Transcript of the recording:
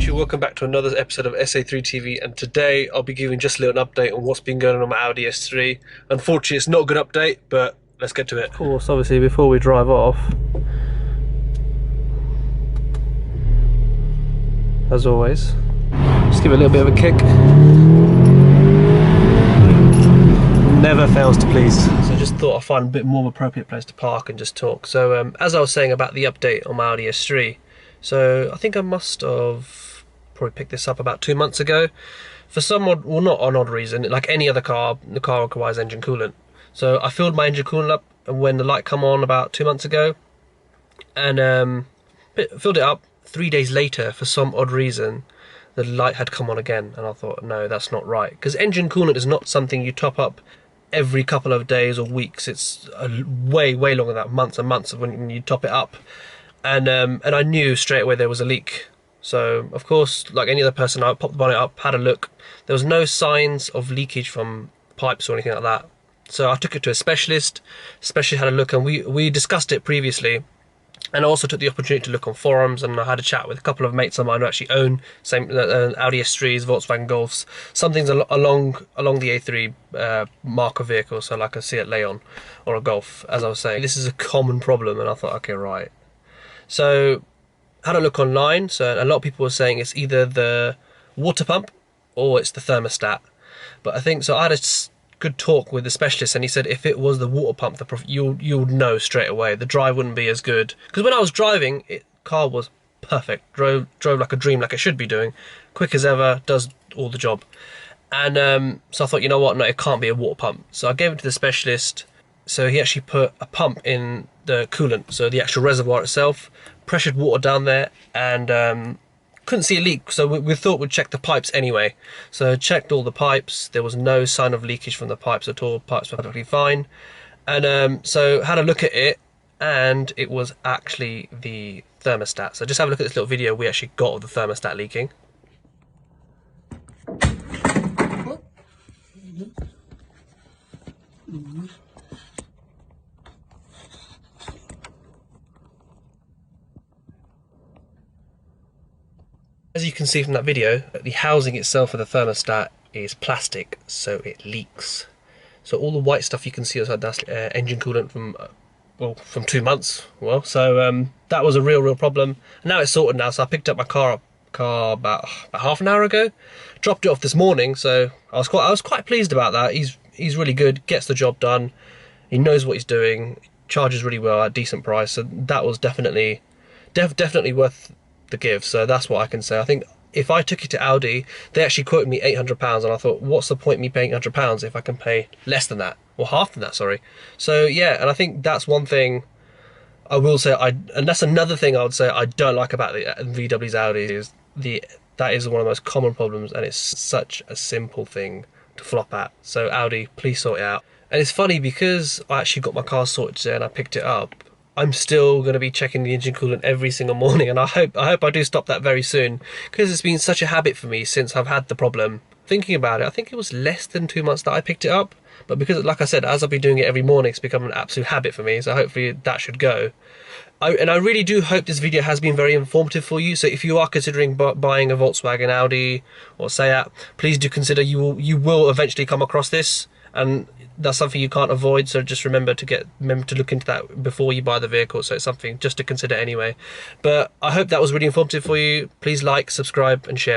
Welcome back to another episode of SA3 TV, and today I'll be giving just a little update on what's been going on my Audi S3. Unfortunately, it's not a good update, but let's get to it. Of course, obviously, before we drive off, as always, just give it a little bit of a kick. Never fails to please. So I just thought I'd find a bit more of an appropriate place to park and just talk. So as I was saying about the update on my Audi S3, so I think I must have probably picked this up about 2 months ago. For some odd, well, not an odd reason, like any other car, the car requires engine coolant. So I filled my engine coolant up when the light come on about 2 months ago, and filled it up. 3 days later, for some odd reason, the light had come on again, and I thought, no, that's not right, because engine coolant is not something you top up every couple of days or weeks. It's way longer than that, months and months when you top it up. And I knew straight away there was a leak. So of course, like any other person, I popped the bonnet up, had a look. There was no signs of leakage from pipes or anything like that. So I took it to a specialist. Specialist had a look, and we discussed it previously. And I also took the opportunity to look on forums, and I had a chat with a couple of mates of mine who actually own same Audi S3s, Volkswagen Golfs, some things along the A3 mark of vehicle, so like a Seat Leon or a Golf. As I was saying, this is a common problem, and I thought, okay, right. So had a look online. So a lot of people were saying it's either the water pump or it's the thermostat. But I think so. I had a good talk with the specialist, and he said if it was the water pump, you'll know straight away. The drive wouldn't be as good, because when I was driving, car was perfect. Drove like a dream, like it should be doing, quick as ever, does all the job. And so I thought, you know what? No, it can't be a water pump. So I gave it to the specialist. So he actually put a pump in the coolant, so the actual reservoir itself, pressured water down there, and couldn't see a leak. So we thought we'd check the pipes anyway. So checked all the pipes. There was no sign of leakage from the pipes at all. Pipes were perfectly fine. And so had a look at it, and it was actually the thermostat. So just have a look at this little video we actually got of the thermostat leaking. As you can see from that video, the housing itself of the thermostat is plastic, so it leaks. So all the white stuff you can see outside, that's engine coolant from 2 months. Well, so that was a real problem. And now it's sorted now. So I picked up my car about half an hour ago, dropped it off this morning. So I was quite pleased about that. He's really good, gets the job done. He knows what he's doing, charges really well at a decent price. So that was definitely worth the give. So that's what I can say. I think if I took it to Audi, they actually quoted me £800, and I thought, what's the point of me paying £800 if I can pay less than that, or half than that, sorry. So yeah, and I think that's one thing I will say, and that's another thing I would say I don't like about the VW's Audi, is that is one of the most common problems, and it's such a simple thing to flop at. So Audi, please sort it out. And it's funny, because I actually got my car sorted today and I picked it up, I'm still going to be checking the engine coolant every single morning, and I hope I do stop that very soon, because it's been such a habit for me since I've had the problem. Thinking about it, I think it was less than 2 months that I picked it up, but because, like I said, as I've been doing it every morning, it's become an absolute habit for me, so hopefully that should go. And I really do hope this video has been very informative for you. So if you are considering buying a Volkswagen, Audi or Seat, please do consider you will eventually come across this, and that's something you can't avoid. So just remember to look into that before you buy the vehicle. So it's something just to consider anyway. But I hope that was really informative for you. Please like, subscribe and share.